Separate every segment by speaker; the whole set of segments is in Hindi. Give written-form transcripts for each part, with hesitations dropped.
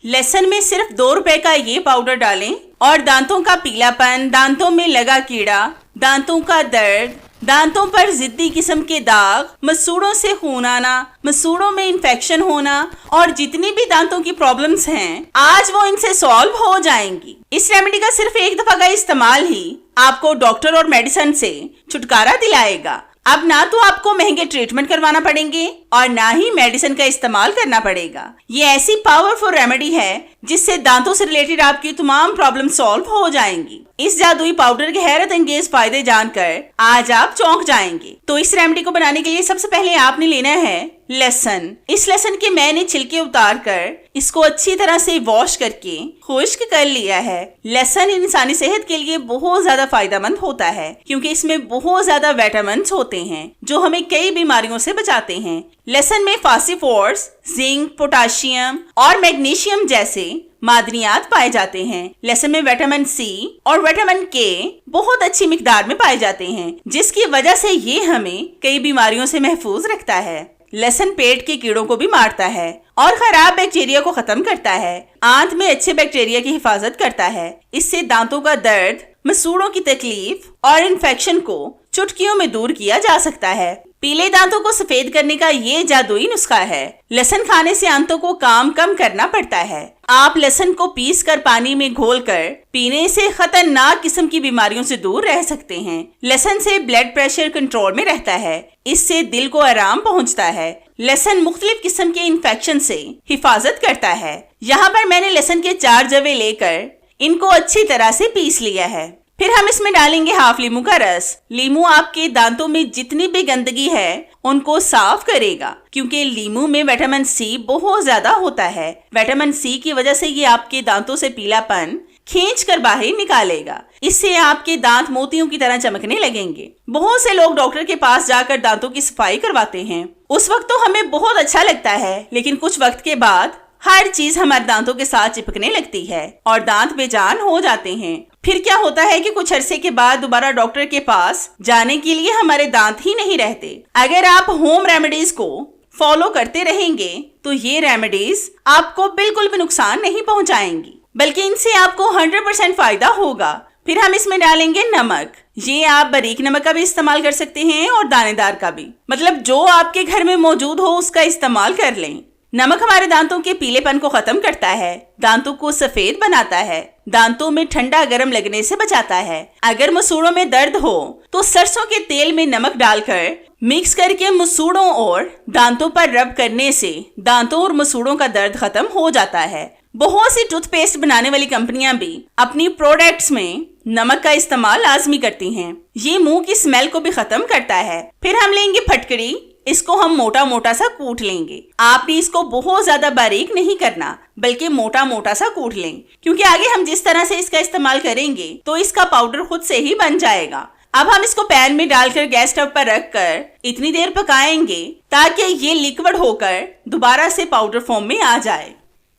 Speaker 1: लहसुन में सिर्फ 2 रुपए का ये पाउडर डालें और दांतों का पीलापन, दांतों में लगा कीड़ा, दांतों का दर्द, दांतों पर जिद्दी किस्म के दाग, मसूड़ों से खून आना, मसूड़ों में इन्फेक्शन होना और जितनी भी दांतों की प्रॉब्लम्स हैं, आज वो इनसे सॉल्व हो जाएंगी। इस रेमेडी का सिर्फ एक दफा का इस्तेमाल ही आपको डॉक्टर और मेडिसिन से छुटकारा दिलाएगा। अब ना तो आपको महंगे ट्रीटमेंट करवाना पड़ेंगे और ना ही मेडिसिन का इस्तेमाल करना पड़ेगा। ये ऐसी पावरफुल रेमेडी है जिससे दांतों से रिलेटेड आपकी तमाम प्रॉब्लम सॉल्व हो जाएंगी। इस जादुई पाउडर के हैरत अंगेज फायदे जानकर आज आप चौंक जाएंगे। तो इस रेमेडी को बनाने के लिए सबसे पहले आपने लेना है लहसुन। इस लहसुन के मैंने छिलके उतार कर इसको अच्छी तरह से वॉश करके खुश्क कर लिया है। लहसुन इंसानी सेहत के लिए बहुत ज्यादा फायदेमंद होता है क्योंकि इसमें बहुत ज्यादा विटामिन होते हैं जो हमें कई बीमारियों से बचाते हैं। लहसुन में फास्फोरस, जिंक, पोटाशियम और मैग्नीशियम जैसे मादनियात पाए जाते हैं। लहसुन में विटामिन सी और विटामिन के बहुत अच्छी मिकदार में पाए जाते हैं जिसकी वजह से ये हमें कई बीमारियों से महफूज रखता है। लहसुन पेट के कीड़ों को भी मारता है और खराब बैक्टीरिया को खत्म करता है। आंत में अच्छे बैक्टीरिया की हिफाजत करता है। इससे दांतों का दर्द, मसूड़ों की तकलीफ और इन्फेक्शन को चुटकियों में दूर किया जा सकता है। पीले दांतों को सफेद करने का ये जादुई नुस्खा है। लहसुन खाने से आंतों को काम कम करना पड़ता है। आप लहसुन को पीस कर पानी में घोलकर पीने से खतरनाक किस्म की बीमारियों से दूर रह सकते हैं। लहसुन से ब्लड प्रेशर कंट्रोल में रहता है। इससे दिल को आराम पहुंचता है। लहसुन मुख्तलिफ किस्म के इन्फेक्शन से हिफाजत करता है। यहाँ पर मैंने लहसुन के 4 जवे लेकर इनको अच्छी तरह से पीस लिया है। फिर हम इसमें डालेंगे हाफ लीमू का रस। लीमू आपके दांतों में जितनी भी गंदगी है उनको साफ करेगा क्योंकि लीमू में विटामिन सी बहुत ज्यादा होता है। विटामिन सी की वजह से ये आपके दांतों से पीलापन खींच कर बाहर निकालेगा। इससे आपके दांत मोतियों की तरह चमकने लगेंगे। बहुत से लोग डॉक्टर के पास जाकर दांतों की सफाई करवाते हैं। उस वक्त तो हमें बहुत अच्छा लगता है लेकिन कुछ वक्त के बाद हर चीज हमारे दांतों के साथ चिपकने लगती है और दांत बेजान हो जाते हैं। फिर क्या होता है कि कुछ अरसे के बाद दोबारा डॉक्टर के पास जाने के लिए हमारे दांत ही नहीं रहते। अगर आप होम रेमेडीज को फॉलो करते रहेंगे तो ये रेमेडीज आपको बिल्कुल भी नुकसान नहीं पहुंचाएंगी बल्कि इनसे आपको 100% फायदा होगा। फिर हम इसमें डालेंगे नमक। ये आप बारीक नमक का भी इस्तेमाल कर सकते हैं और दानेदार का भी, मतलब जो आपके घर में मौजूद हो उसका इस्तेमाल कर लें। नमक हमारे दांतों के पीलेपन को खत्म करता है, दांतों को सफेद बनाता है, दांतों में ठंडा गर्म लगने से बचाता है। अगर मसूड़ों में दर्द हो तो सरसों के तेल में नमक डालकर मिक्स करके मसूड़ों और दांतों पर रब करने से दांतों और मसूड़ों का दर्द खत्म हो जाता है। बहुत सी टूथपेस्ट बनाने वाली कंपनियां भी अपनी प्रोडक्ट्स में नमक का इस्तेमाल लाजमी करती हैं। ये मुंह की स्मेल को भी खत्म करता है। फिर हम लेंगे फटकड़ी। इसको हम मोटा मोटा सा कूट लेंगे। आपने इसको बहुत ज्यादा बारीक नहीं करना बल्कि मोटा मोटा सा कूट लें क्योंकि आगे हम जिस तरह से इसका इस्तेमाल करेंगे तो इसका पाउडर खुद से ही बन जाएगा। अब हम इसको पैन में डालकर गैस स्टव पर रखकर इतनी देर पकाएंगे ताकि ये लिक्विड होकर दोबारा से पाउडर फॉर्म में आ जाए।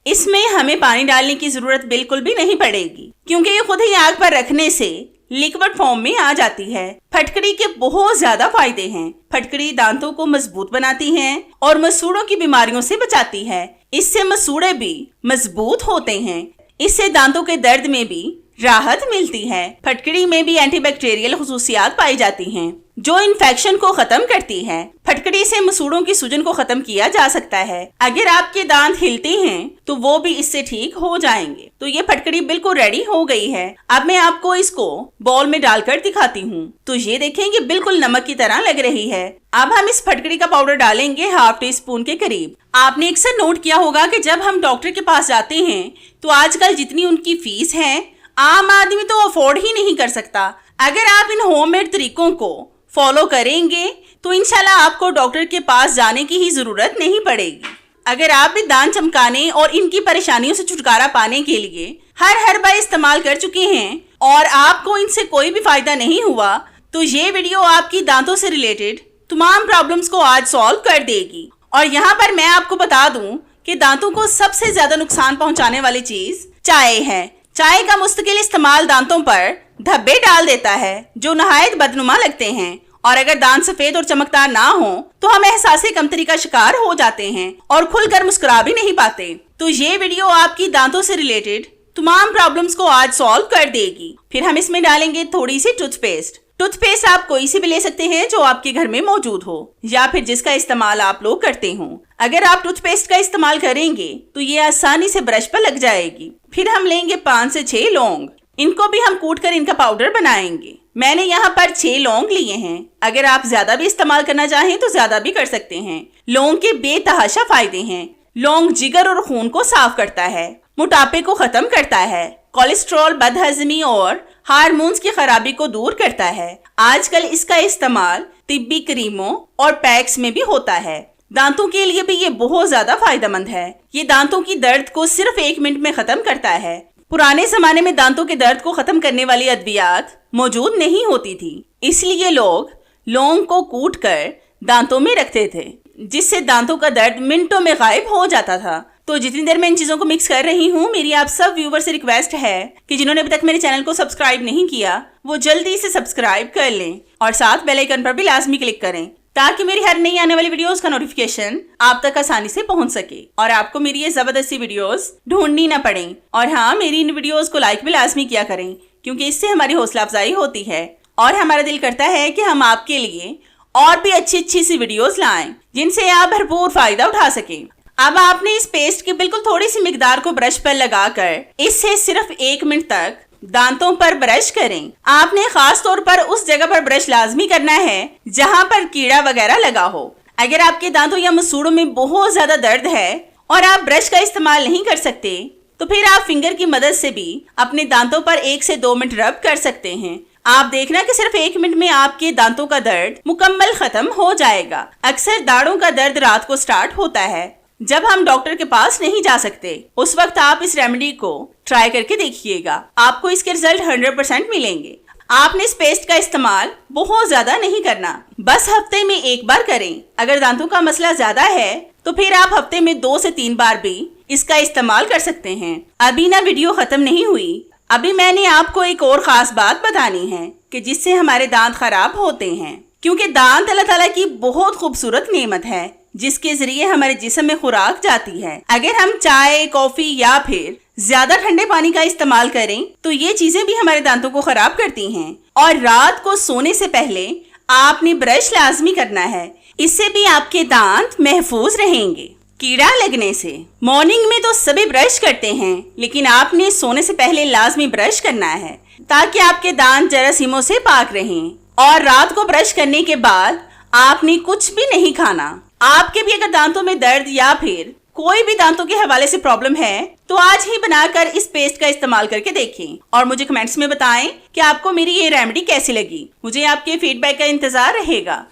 Speaker 1: इसमें हमें पानी डालने की जरूरत बिल्कुल भी नहीं पड़ेगी क्योंकि ये खुद ही आग पर रखने से लिक्विड फॉर्म में आ जाती है। फटकड़ी के बहुत ज्यादा फायदे हैं। फटकड़ी दांतों को मजबूत बनाती है और मसूड़ों की बीमारियों से बचाती है। इससे मसूड़े भी मजबूत होते हैं। इससे दांतों के दर्द में भी राहत मिलती है। फटकड़ी में भी एंटीबैक्टीरियल खुसूसियात पाई जाती हैं जो इन्फेक्शन को खत्म करती है। फटकड़ी से मसूड़ों की सूजन को खत्म किया जा सकता है। अगर आपके दांत हिलते हैं तो वो भी इससे ठीक हो जाएंगे। तो ये फटकड़ी बिल्कुल रेडी हो गई है। अब मैं आपको इसको बाउल में डालकर दिखाती हूँ। तो ये देखेंगे बिल्कुल नमक की तरह लग रही है। अब हम इस फटकड़ी का पाउडर डालेंगे हाफ टी स्पून के करीब। आपने अक्सर नोट किया होगा कि जब हम डॉक्टर के पास जाते हैं तो आजकल जितनी उनकी फीस है आम आदमी तो अफोर्ड ही नहीं कर सकता। अगर आप इन होममेड तरीकों को फॉलो करेंगे तो इंशाल्लाह आपको डॉक्टर के पास जाने की ही जरूरत नहीं पड़ेगी। अगर आप भी दांत चमकाने और इनकी परेशानियों से छुटकारा पाने के लिए हर हर्बा इस्तेमाल कर चुके हैं और आपको इनसे कोई भी फायदा नहीं हुआ तो ये वीडियो आपकी दांतों से रिलेटेड तमाम प्रॉब्लम्स को आज सॉल्व कर देगी। और यहाँ पर मैं आपको बता दूं कि दांतों को सबसे ज्यादा नुकसान पहुंचाने वाली चीज चाय है। चाय का मुस्तकिल इस्तेमाल दांतों पर धब्बे डाल देता है जो नहायत बदनुमा लगते हैं और अगर दांत सफेद और चमकदार ना हो तो हम एहसासे कमतरी का शिकार हो जाते हैं और खुलकर मुस्कुरा भी नहीं पाते। तो ये वीडियो आपकी दांतों से रिलेटेड तमाम प्रॉब्लम्स को आज सॉल्व कर देगी। फिर हम इसमें डालेंगे थोड़ी सी टूथपेस्ट। टूथपेस्ट आप कोई सी भी ले सकते हैं जो आपके घर में मौजूद हो या फिर जिसका इस्तेमाल आप लोग करते हो। अगर आप टूथपेस्ट का इस्तेमाल करेंगे तो ये आसानी से ब्रश पर लग जाएगी। फिर हम लेंगे 5 से 6 लौंग। इनको भी हम कूट कर इनका पाउडर बनाएंगे। मैंने यहाँ पर 6 लौंग लिए हैं। अगर आप ज्यादा भी इस्तेमाल करना चाहें तो ज्यादा भी कर सकते हैं। लौंग के बेतहाशा फायदे हैं। लौंग जिगर और खून को साफ करता है, मोटापे को खत्म करता है, कोलेस्ट्रॉल, बदहजमी और हार्मोन्स की खराबी को दूर करता है। आजकल इसका इस्तेमाल तिब्बी क्रीमों और पैक्स में भी होता है। दांतों के लिए भी ये बहुत ज्यादा फायदेमंद है। ये दांतों की दर्द को सिर्फ 1 मिनट में खत्म करता है। पुराने जमाने में दांतों के दर्द को खत्म करने वाली अद्वियात मौजूद नहीं होती थी, इसलिए लोग लौंग को कूट कर दांतों में रखते थे, जिससे दांतों का दर्द मिनटों में गायब हो जाता था। तो जितनी देर मैं इन चीजों को मिक्स कर रही हूँ, मेरी आप सब व्यूवर से रिक्वेस्ट है कि जिन्होंने अभी तक मेरे चैनल को सब्सक्राइब नहीं किया वो जल्दी से सब्सक्राइब कर लें और साथ बेल आइकन पर भी लाजमी क्लिक करें ताकि मेरी हर नई आने वाली वीडियोस का नोटिफिकेशन आप तक आसानी से पहुंच सके और आपको मेरी ये जबरदस्ती वीडियोस ढूंढनी ना पड़े। और हाँ, मेरी इन वीडियोस को लाइक भी लाजमी किया करें क्योंकि इससे हमारी हौसला अफजाई होती है और हमारा दिल करता है कि हम आपके लिए और भी अच्छी सी वीडियोस लाएं जिनसे आप भरपूर फायदा उठा सकें। अब आपने इस पेस्ट की बिल्कुल थोड़ी सी मिकदार को ब्रश पर लगाकर इससे सिर्फ 1 मिनट तक दांतों पर ब्रश करें। आपने खास तौर पर उस जगह पर ब्रश लाजमी करना है जहां पर कीड़ा वगैरह लगा हो। अगर आपके दांतों या मसूड़ों में बहुत ज्यादा दर्द है और आप ब्रश का इस्तेमाल नहीं कर सकते तो फिर आप फिंगर की मदद से भी अपने दांतों पर 1 से 2 मिनट रब कर सकते हैं। आप देखना कि सिर्फ 1 मिनट में आपके दांतों का दर्द मुकम्मल खत्म हो जाएगा। अक्सर दाढ़ों का दर्द रात को स्टार्ट होता है जब हम डॉक्टर के पास नहीं जा सकते। उस वक्त आप इस रेमेडी को ट्राई करके देखिएगा, आपको इसके रिजल्ट 100% मिलेंगे। आपने इस पेस्ट का इस्तेमाल बहुत ज्यादा नहीं करना, बस हफ्ते में 1 बार करें। अगर दांतों का मसला ज्यादा है तो फिर आप हफ्ते में 2 से 3 बार भी इसका इस्तेमाल कर सकते हैं। अभी ना वीडियो खत्म नहीं हुई, अभी मैंने आपको एक और खास बात बतानी है कि जिससे हमारे दांत खराब होते हैं, क्योंकि दांत अल्लाह ताला की बहुत खूबसूरत नेमत है जिसके जरिए हमारे जिस्म में खुराक जाती है। अगर हम चाय, कॉफी या फिर ज्यादा ठंडे पानी का इस्तेमाल करें तो ये चीजें भी हमारे दांतों को खराब करती हैं। और रात को सोने से पहले आपने ब्रश लाजमी करना है, इससे भी आपके दांत महफूज रहेंगे कीड़ा लगने से। मॉर्निंग में तो सभी ब्रश करते हैं, लेकिन आपने सोने से पहले लाजमी ब्रश करना है ताकि आपके दांत जरासीमों से पाक रहें। और रात को ब्रश करने के बाद आपने कुछ भी नहीं खाना। आपके भी अगर दांतों में दर्द या फिर कोई भी दांतों के हवाले से प्रॉब्लम है तो आज ही बनाकर इस पेस्ट का इस्तेमाल करके देखें और मुझे कमेंट्स में बताएं कि आपको मेरी ये रेमेडी कैसी लगी। मुझे आपके फीडबैक का इंतजार रहेगा।